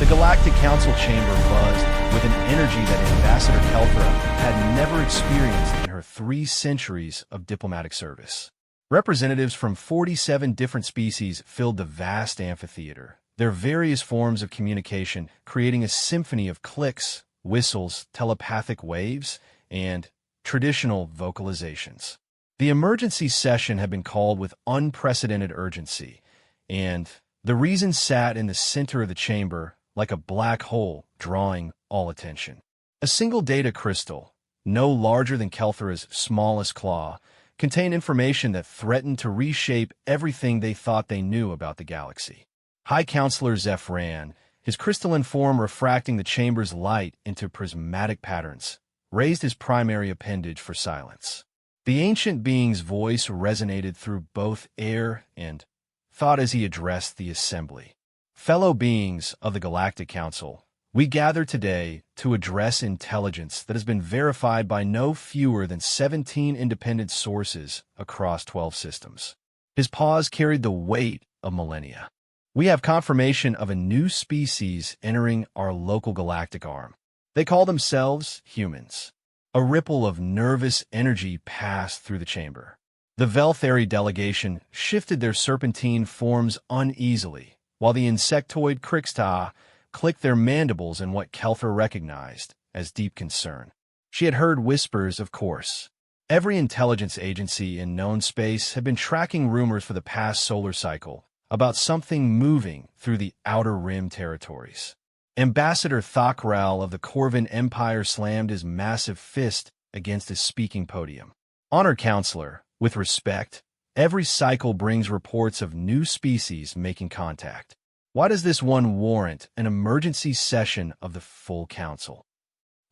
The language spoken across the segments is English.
The Galactic Council chamber buzzed with an energy that Ambassador Kelthra had never experienced in her 3 centuries of diplomatic service. Representatives from 47 different species filled the vast amphitheater, their various forms of communication creating a symphony of clicks, whistles, telepathic waves, and traditional vocalizations. The emergency session had been called with unprecedented urgency, and the reason sat in the center of the chamber like a black hole, drawing all attention. A single data crystal, no larger than Kelthra's smallest claw, contained information that threatened to reshape everything they thought they knew about the galaxy. High Counselor Zephyran, his crystalline form refracting the chamber's light into prismatic patterns, raised his primary appendage for silence. The ancient being's voice resonated through both air and thought as he addressed the assembly. Fellow beings of the Galactic Council, we gather today to address intelligence that has been verified by no fewer than 17 independent sources across 12 systems. His pause carried the weight of millennia. We have confirmation of a new species entering our local galactic arm. They call themselves humans. A ripple of nervous energy passed through the chamber. The Velthari delegation shifted their serpentine forms uneasily, while the insectoid Krixta clicked their mandibles in what Kelthra recognized as deep concern. She had heard whispers, of course. Every intelligence agency in known space had been tracking rumors for the past solar cycle about something moving through the Outer Rim territories. Ambassador Thakral of the Corvin Empire slammed his massive fist against his speaking podium. Honored Counselor, with respect, every cycle brings reports of new species making contact. Why does this one warrant an emergency session of the full council?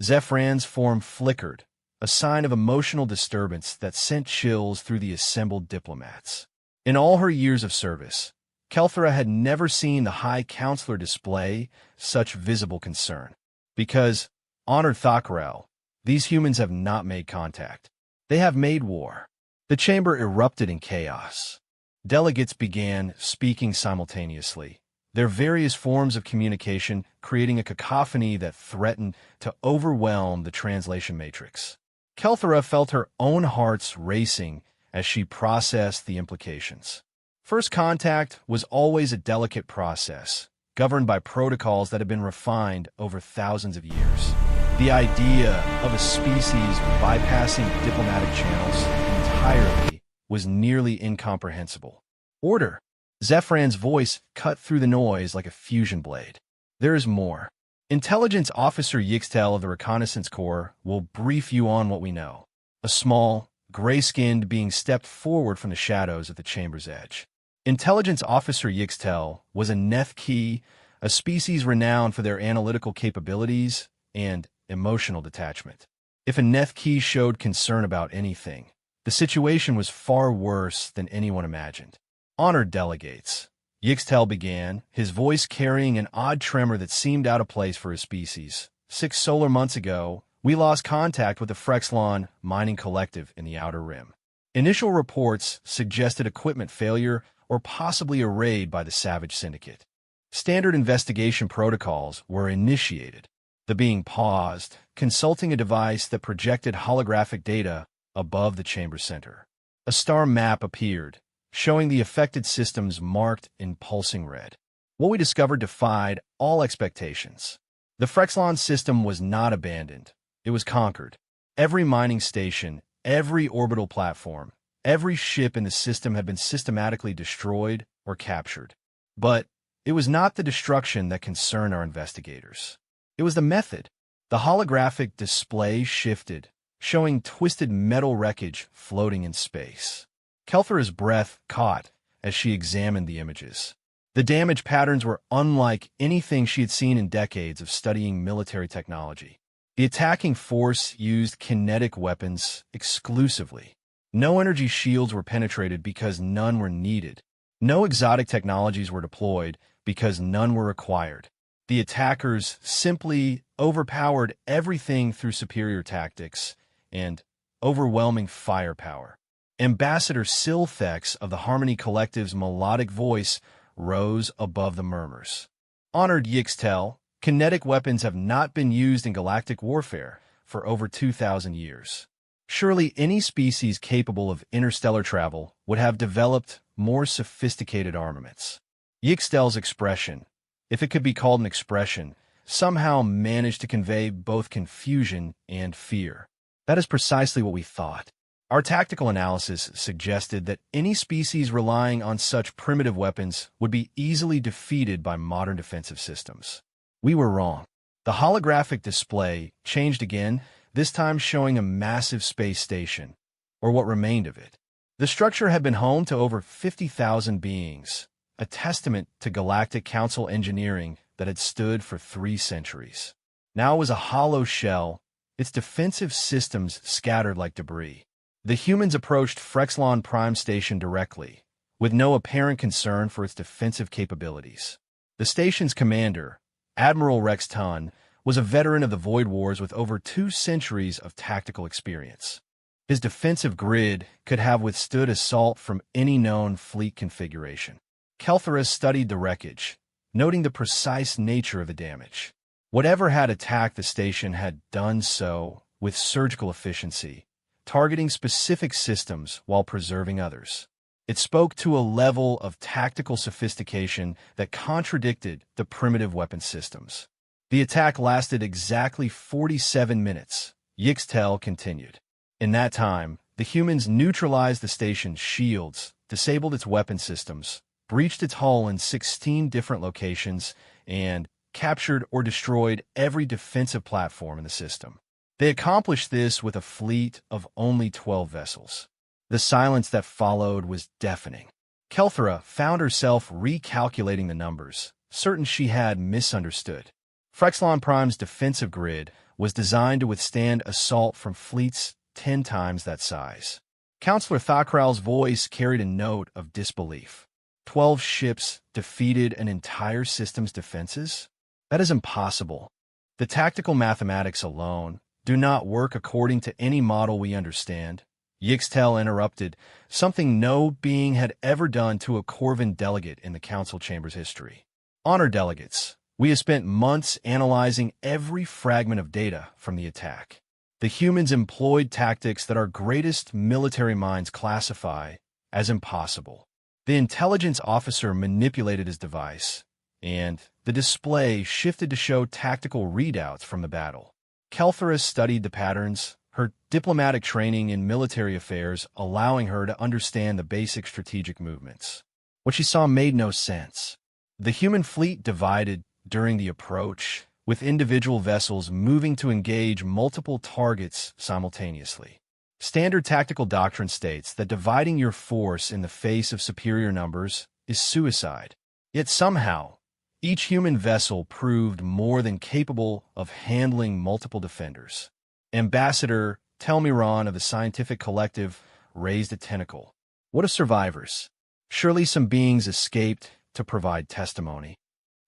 Zephyran's form flickered, a sign of emotional disturbance that sent chills through the assembled diplomats. In all her years of service, Kelthra had never seen the High Counselor display such visible concern. Because, honored Thakral, these humans have not made contact. They have made war. The chamber erupted in chaos. Delegates began speaking simultaneously, their various forms of communication creating a cacophony that threatened to overwhelm the translation matrix. Kelthra felt her own hearts racing as she processed the implications. First contact was always a delicate process, governed by protocols that had been refined over thousands of years. The idea of a species bypassing diplomatic channels entirely was nearly incomprehensible. Order! Zephyran's voice cut through the noise like a fusion blade. There is more. Intelligence Officer Yixtel of the Reconnaissance Corps will brief you on what we know. A small, gray-skinned being stepped forward from the shadows at the chamber's edge. Intelligence Officer Yixtel was a Nethki, a species renowned for their analytical capabilities and emotional detachment. If a Nethki showed concern about anything, the situation was far worse than anyone imagined. Honored delegates, Yixtel began, his voice carrying an odd tremor that seemed out of place for his species. 6 solar months ago, we lost contact with the Frexlon mining collective in the Outer Rim. Initial reports suggested equipment failure or possibly a raid by the Savage Syndicate. Standard investigation protocols were initiated. The being paused, consulting a device that projected holographic data above the chamber center. A star map appeared, showing the affected systems marked in pulsing red. What we discovered defied all expectations. The Frexlon system was not abandoned. It was conquered. Every mining station, every orbital platform, every ship in the system had been systematically destroyed or captured. But it was not the destruction that concerned our investigators. It was the method. The holographic display shifted, showing twisted metal wreckage floating in space. Kelthra's breath caught as she examined the images. The damage patterns were unlike anything she had seen in decades of studying military technology. The attacking force used kinetic weapons exclusively. No energy shields were penetrated because none were needed. No exotic technologies were deployed because none were required. The attackers simply overpowered everything through superior tactics and overwhelming firepower. Ambassador Silthex of the Harmony Collective's melodic voice rose above the murmurs. Honored Yixtel, Kinetic weapons have not been used in galactic warfare for over 2,000 years. Surely any species capable of interstellar travel would have developed more sophisticated armaments. Yixtel's expression, if it could be called an expression, somehow managed to convey both confusion and fear. That is precisely what we thought. Our tactical analysis suggested that any species relying on such primitive weapons would be easily defeated by modern defensive systems. We were wrong. The holographic display changed again, this time showing a massive space station, or what remained of it. The structure had been home to over 50,000 beings, a testament to Galactic Council engineering that had stood for 3 centuries. Now it was a hollow shell, its defensive systems scattered like debris. The humans approached Frexlon Prime Station directly, with no apparent concern for its defensive capabilities. The station's commander, Admiral Rex Tunn, was a veteran of the Void Wars with over 2 centuries of tactical experience. His defensive grid could have withstood assault from any known fleet configuration. Keltherus studied the wreckage, noting the precise nature of the damage. Whatever had attacked the station had done so with surgical efficiency, targeting specific systems while preserving others. It spoke to a level of tactical sophistication that contradicted the primitive weapon systems. The attack lasted exactly 47 minutes, Yixtel continued. In that time, the humans neutralized the station's shields, disabled its weapon systems, breached its hull in 16 different locations, and captured or destroyed every defensive platform in the system. They accomplished this with a fleet of only 12 vessels. The silence that followed was deafening. Kelthera found herself recalculating the numbers, certain she had misunderstood. Frexlon Prime's defensive grid was designed to withstand assault from fleets 10 times that size. Counselor Thokral's voice carried a note of disbelief. 12 ships defeated an entire system's defenses? That is impossible. The tactical mathematics alone do not work according to any model we understand. Yixtel interrupted, something no being had ever done to a Corvin delegate in the Council Chamber's history. Honor delegates, we have spent months analyzing every fragment of data from the attack. The humans employed tactics that our greatest military minds classify as impossible. The intelligence officer manipulated his device, and the display shifted to show tactical readouts from the battle. Keltherus studied the patterns, her diplomatic training in military affairs allowing her to understand the basic strategic movements. What she saw made no sense. The human fleet divided during the approach, with individual vessels moving to engage multiple targets simultaneously. Standard tactical doctrine states that dividing your force in the face of superior numbers is suicide. Yet somehow, each human vessel proved more than capable of handling multiple defenders. Ambassador Telmiron of the Scientific Collective raised a tentacle. What of survivors? Surely some beings escaped to provide testimony.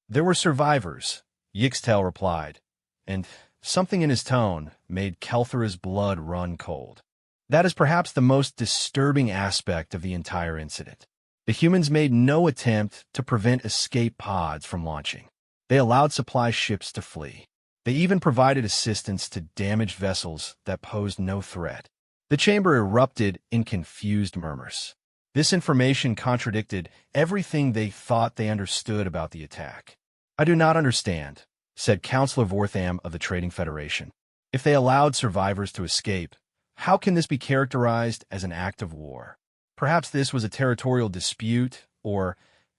There were survivors, Yixtel replied, and something in his tone made Kelthera's blood run cold. That is perhaps the most disturbing aspect of the entire incident. The humans made no attempt to prevent escape pods from launching. They allowed supply ships to flee. They even provided assistance to damaged vessels that posed no threat. The chamber erupted in confused murmurs. This information contradicted everything they thought they understood about the attack. I do not understand, said Counselor Vortham of the Trading Federation. If they allowed survivors to escape, how can this be characterized as an act of war? Perhaps this was a territorial dispute, or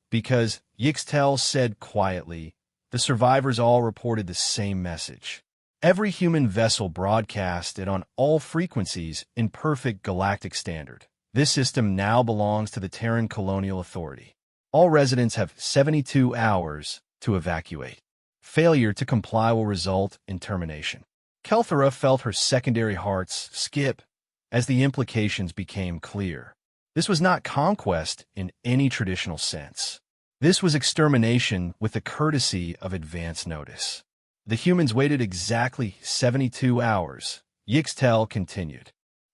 because Yixtel said quietly, the survivors all reported the same message. Every human vessel broadcast it on all frequencies in perfect galactic standard. This system now belongs to the Terran Colonial Authority. All residents have 72 hours to evacuate. Failure to comply will result in termination. Kelthera felt her secondary hearts skip as the implications became clear. This was not conquest in any traditional sense. This was extermination with the courtesy of advance notice. The humans waited exactly 72 hours, Yixtel continued.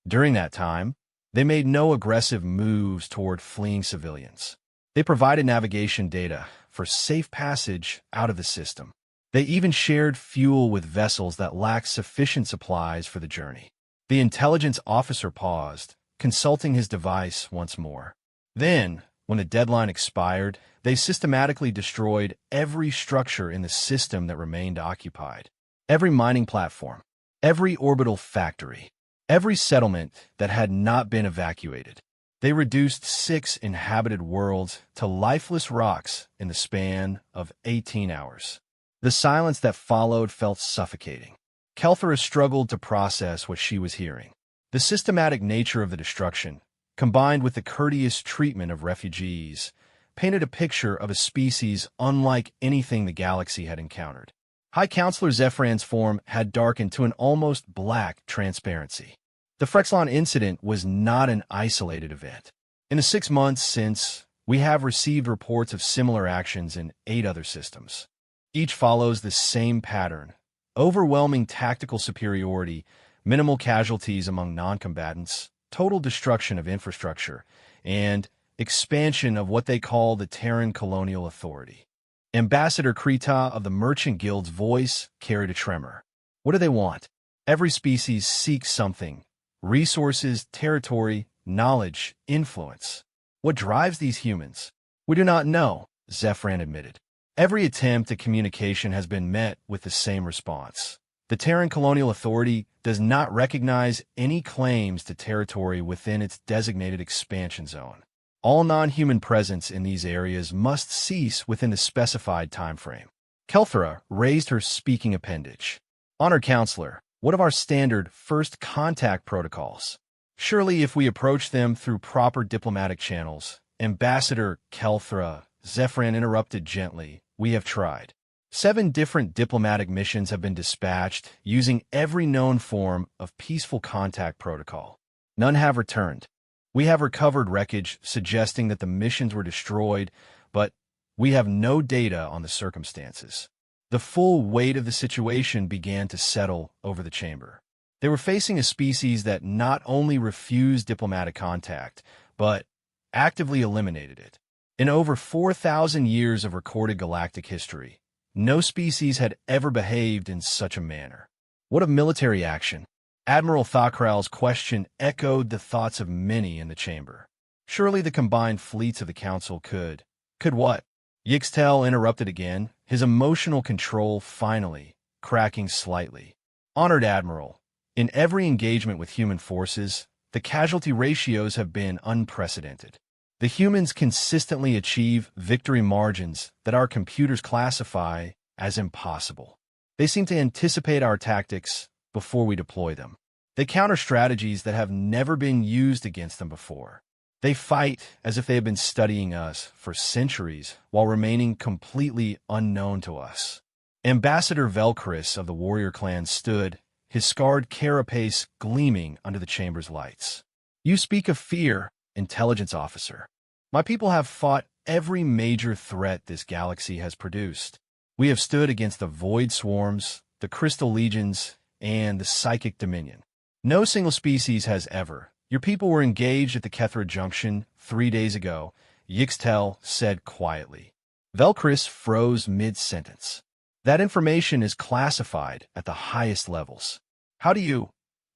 During that time, they made no aggressive moves toward fleeing civilians. They provided navigation data for safe passage out of the system. They even shared fuel with vessels that lacked sufficient supplies for the journey. The intelligence officer paused, consulting his device once more. Then, when the deadline expired, they systematically destroyed every structure in the system that remained occupied. Every mining platform, every orbital factory, every settlement that had not been evacuated. They reduced 6 inhabited worlds to lifeless rocks in the span of 18 hours. The silence that followed felt suffocating. Kelthera struggled to process what she was hearing. The systematic nature of the destruction, combined with the courteous treatment of refugees, painted a picture of a species unlike anything the galaxy had encountered. High Counselor Zephyran's form had darkened to an almost black transparency. The Frexlon incident was not an isolated event. In the 6 months since, we have received reports of similar actions in 8 other systems. Each follows the same pattern: overwhelming tactical superiority, minimal casualties among non-combatants, total destruction of infrastructure, and expansion of what they call the Terran Colonial Authority. Ambassador Krita of the Merchant Guild's voice carried a tremor. What do they want? Every species seeks something: resources, territory, knowledge, influence. What drives these humans? We do not know, Zephyran admitted. Every attempt at communication has been met with the same response. The Terran Colonial Authority does not recognize any claims to territory within its designated expansion zone. All non-human presence in these areas must cease within the specified time frame. Kelthera raised her speaking appendage. Honored Counselor, what of our standard first contact protocols? Surely if we approach them through proper diplomatic channels. Ambassador Kelthera, Zephyran interrupted gently. We have tried. 7 different diplomatic missions have been dispatched using every known form of peaceful contact protocol. None have returned. We have recovered wreckage suggesting that the missions were destroyed, but we have no data on the circumstances. The full weight of the situation began to settle over the chamber. They were facing a species that not only refused diplomatic contact, but actively eliminated it. In over 4,000 years of recorded galactic history, no species had ever behaved in such a manner. What of military action? Admiral Thokral's question echoed the thoughts of many in the chamber. Surely the combined fleets of the Council could. Could what? Yixtel interrupted again, his emotional control finally cracking slightly. Honored Admiral, in every engagement with human forces, the casualty ratios have been unprecedented. The humans consistently achieve victory margins that our computers classify as impossible. They seem to anticipate our tactics before we deploy them. They counter strategies that have never been used against them before. They fight as if they have been studying us for centuries while remaining completely unknown to us. Ambassador Velchris of the warrior clan stood, his scarred carapace gleaming under the chamber's lights. You speak of fear, intelligence officer. My people have fought every major threat this galaxy has produced. We have stood against the Void Swarms, the Crystal Legions, and the Psychic Dominion. No single species has ever. Your people were engaged at the Kethra Junction 3 days ago, Yixtel said quietly. Velchris froze mid-sentence. That information is classified at the highest levels. How do you?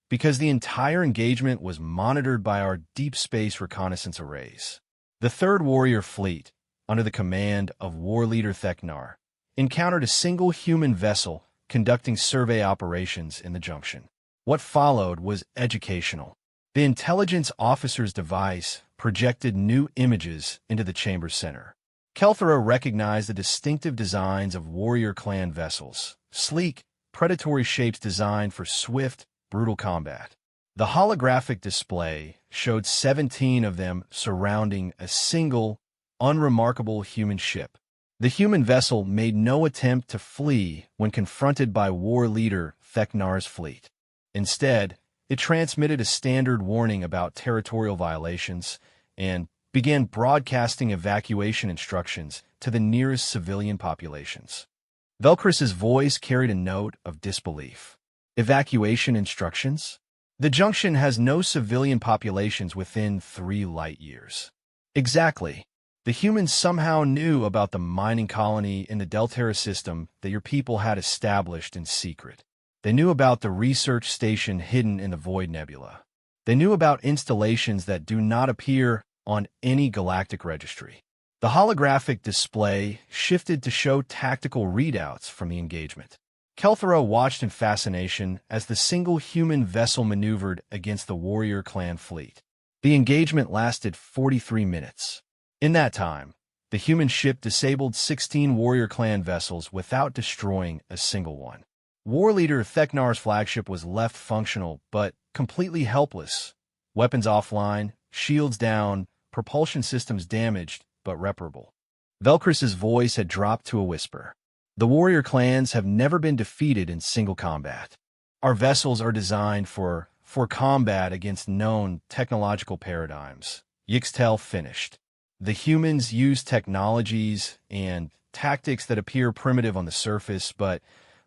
Because the entire engagement was monitored by our deep space reconnaissance arrays. The 3rd Warrior Fleet, under the command of War Leader Theknar, encountered a single human vessel conducting survey operations in the junction. What followed was educational. The intelligence officer's device projected new images into the chamber's center. Kelthera recognized the distinctive designs of warrior clan vessels, sleek, predatory shapes designed for swift, brutal combat. The holographic display showed 17 of them surrounding a single, unremarkable human ship. The human vessel made no attempt to flee when confronted by war leader Theknar's fleet. Instead, it transmitted a standard warning about territorial violations and began broadcasting evacuation instructions to the nearest civilian populations. Velchris's voice carried a note of disbelief. Evacuation instructions? The junction has no civilian populations within 3 light years. Exactly. The humans somehow knew about the mining colony in the Delterra system that your people had established in secret. They knew about the research station hidden in the Void Nebula. They knew about installations that do not appear on any galactic registry. The holographic display shifted to show tactical readouts from the engagement. Kelthera watched in fascination as the single human vessel maneuvered against the warrior clan fleet. The engagement lasted 43 minutes. In that time, the human ship disabled 16 warrior clan vessels without destroying a single one. War leader Theknar's flagship was left functional, but completely helpless. Weapons offline, shields down, propulsion systems damaged, but reparable. Velcris's voice had dropped to a whisper. The warrior clans have never been defeated in single combat. Our vessels are designed for combat against known technological paradigms. Yixtel finished. The humans use technologies and tactics that appear primitive on the surface, but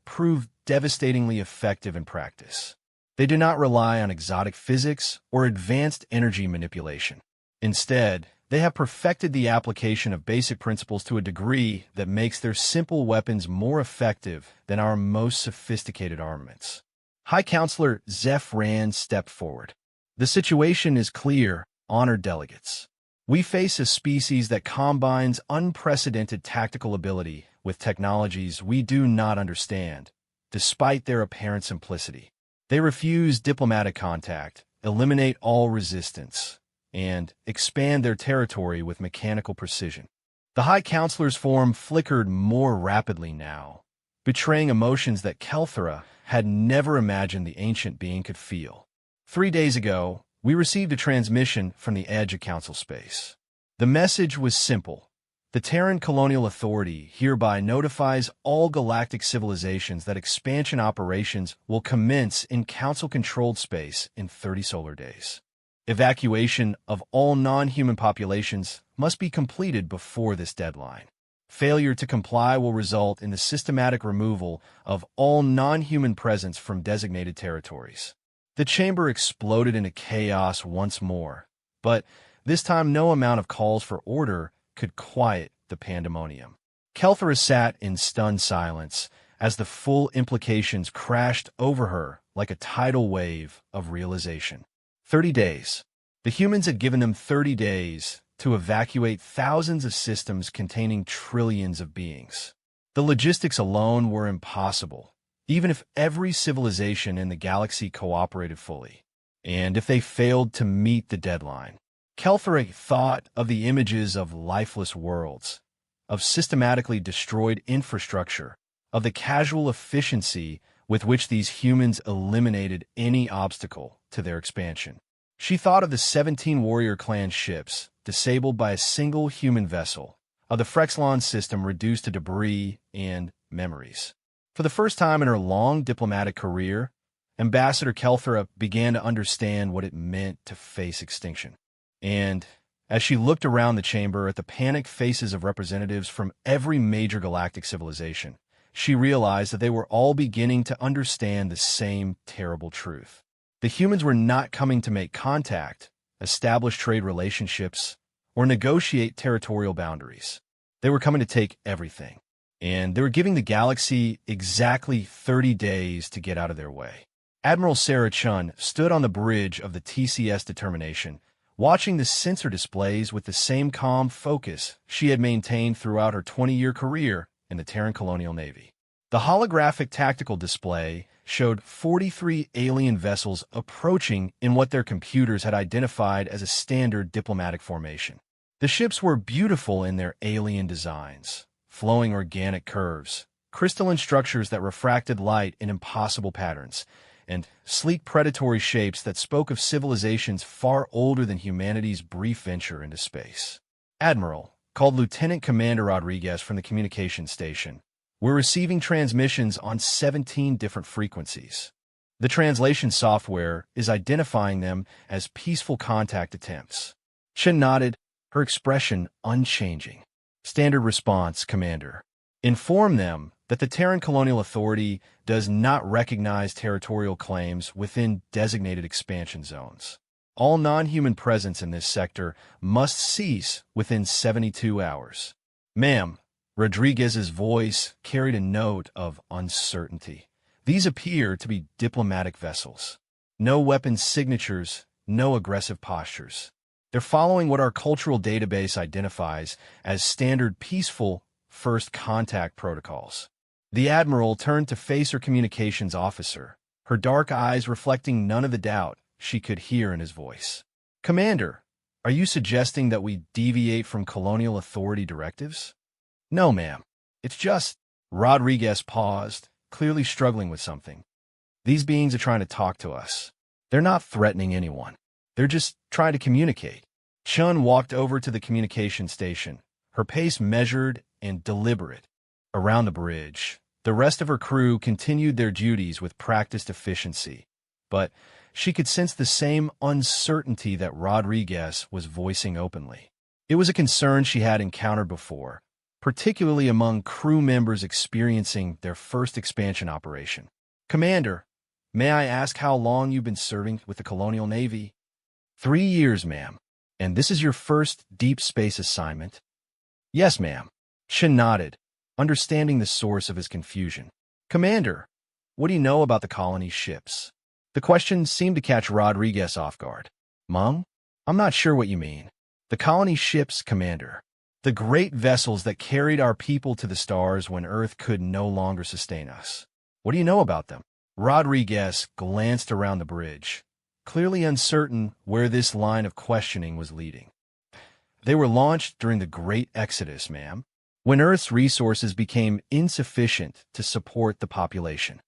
prove devastatingly effective in practice. They do not rely on exotic physics or advanced energy manipulation. Instead, they have perfected the application of basic principles to a degree that makes their simple weapons more effective than our most sophisticated armaments. High Counselor Zeph Rand stepped forward. The situation is clear, honored delegates. We face a species that combines unprecedented tactical ability with technologies we do not understand, despite their apparent simplicity. They refuse diplomatic contact, eliminate all resistance, and expand their territory with mechanical precision. The High Counselor's form flickered more rapidly now, betraying emotions that Kelthera had never imagined the ancient being could feel. 3 days ago, we received a transmission from the edge of Council space. The message was simple. The Terran Colonial Authority hereby notifies all galactic civilizations that expansion operations will commence in Council-controlled space in 30 solar days. Evacuation of all non-human populations must be completed before this deadline. Failure to comply will result in the systematic removal of all non-human presence from designated territories. The chamber exploded into chaos once more, but this time no amount of calls for order could quiet the pandemonium. Kelthera sat in stunned silence as the full implications crashed over her like a tidal wave of realization. 30 days. The humans had given them 30 days to evacuate thousands of systems containing trillions of beings. The logistics alone were impossible, even if every civilization in the galaxy cooperated fully, and if they failed to meet the deadline. Kelthera thought of the images of lifeless worlds, of systematically destroyed infrastructure, of the casual efficiency with which these humans eliminated any obstacle to their expansion. She thought of the 17 warrior clan ships disabled by a single human vessel, of the Frexlon system reduced to debris and memories. For the first time in her long diplomatic career, Ambassador Kelthera began to understand what it meant to face extinction. And as she looked around the chamber at the panicked faces of representatives from every major galactic civilization, she realized that they were all beginning to understand the same terrible truth. The humans were not coming to make contact, establish trade relationships, or negotiate territorial boundaries. They were coming to take everything. And they were giving the galaxy exactly 30 days to get out of their way. Admiral Sarah Chun stood on the bridge of the TCS Determination, watching the sensor displays with the same calm focus she had maintained throughout her 20-year career in the Terran Colonial Navy. The holographic tactical display showed 43 alien vessels approaching in what their computers had identified as a standard diplomatic formation. The ships were beautiful in their alien designs, flowing organic curves, crystalline structures that refracted light in impossible patterns, and sleek predatory shapes that spoke of civilizations far older than humanity's brief venture into space. Admiral, called Lieutenant Commander Rodriguez from the communications station, we're receiving transmissions on 17 different frequencies. The translation software is identifying them as peaceful contact attempts. Chen nodded, her expression unchanging. Standard response, Commander. Inform them that the Terran Colonial Authority does not recognize territorial claims within designated expansion zones. All non-human presence in this sector must cease within 72 hours. Ma'am, Rodriguez's voice carried a note of uncertainty. These appear to be diplomatic vessels. No weapons signatures, no aggressive postures. They're following what our cultural database identifies as standard peaceful first contact protocols. The Admiral turned to face her communications officer, her dark eyes reflecting none of the doubt she could hear in his voice. Commander, are you suggesting that we deviate from colonial authority directives? No, ma'am. It's just... Rodriguez paused, clearly struggling with something. These beings are trying to talk to us. They're not threatening anyone. They're just trying to communicate. Chun walked over to the communication station, her pace measured and deliberate. Around the bridge, the rest of her crew continued their duties with practiced efficiency, but she could sense the same uncertainty that Rodriguez was voicing openly. It was a concern she had encountered before, particularly among crew members experiencing their first expansion operation. Commander, may I ask how long you've been serving with the Colonial Navy? 3 years, ma'am. And this is your first deep space assignment? Yes, ma'am. Shin nodded, understanding the source of his confusion. Commander, what do you know about the colony's ships? The question seemed to catch Rodriguez off guard. Mung? I'm not sure what you mean. The colony ships, Commander. The great vessels that carried our people to the stars when Earth could no longer sustain us. What do you know about them? Rodriguez glanced around the bridge, clearly uncertain where this line of questioning was leading. They were launched during the Great Exodus, ma'am, when Earth's resources became insufficient to support the population.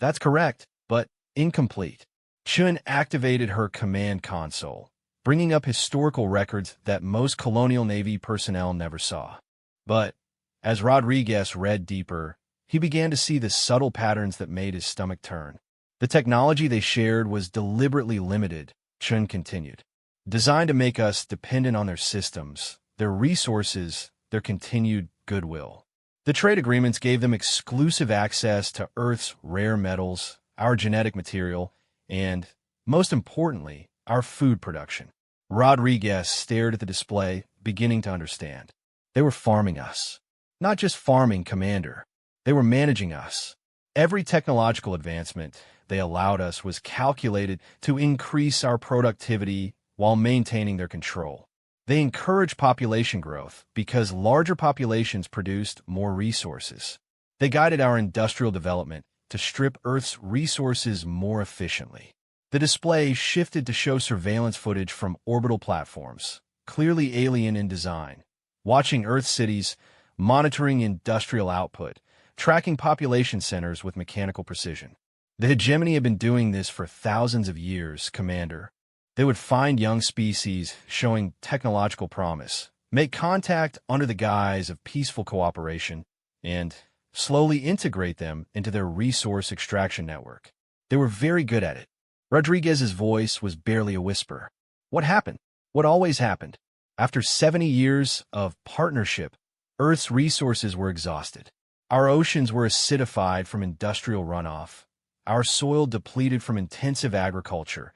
That's correct, but incomplete. Chun activated her command console, bringing up historical records that most Colonial Navy personnel never saw. But as Rodriguez read deeper, he began to see the subtle patterns that made his stomach turn. The technology they shared was deliberately limited, Chun continued, designed to make us dependent on their systems, their resources, their continued goodwill. The trade agreements gave them exclusive access to Earth's rare metals, our genetic material, and, most importantly, our food production. Rodriguez stared at the display, beginning to understand. They were farming us. Not just farming, Commander. They were managing us. Every technological advancement they allowed us was calculated to increase our productivity while maintaining their control. They encouraged population growth because larger populations produced more resources. They guided our industrial development to strip Earth's resources more efficiently. The display shifted to show surveillance footage from orbital platforms, clearly alien in design, watching Earth cities, monitoring industrial output, tracking population centers with mechanical precision. The hegemony had been doing this for thousands of years, Commander. They would find young species showing technological promise, make contact under the guise of peaceful cooperation, and slowly integrate them into their resource extraction network. They were very good at it. Rodriguez's voice was barely a whisper. What happened? What always happened? After 70 years of partnership, Earth's resources were exhausted. Our oceans were acidified from industrial runoff, our soil depleted from intensive agriculture,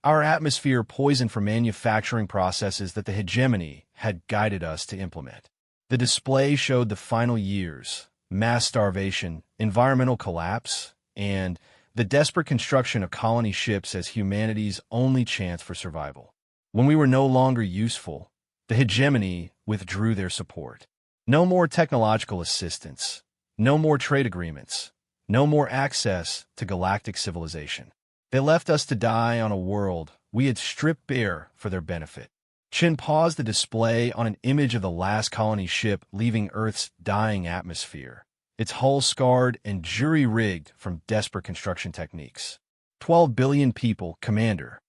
our atmosphere poisoned from manufacturing processes that the hegemony had guided us to implement. The display showed the final years, mass starvation, environmental collapse, and the desperate construction of colony ships as humanity's only chance for survival. When we were no longer useful, the hegemony withdrew their support. No more technological assistance, no more trade agreements, no more access to galactic civilization. They left us to die on a world we had stripped bare for their benefit. Chin paused the display on an image of the last colony ship leaving Earth's dying atmosphere, its hull scarred and jury-rigged from desperate construction techniques. 12 billion people, Commander.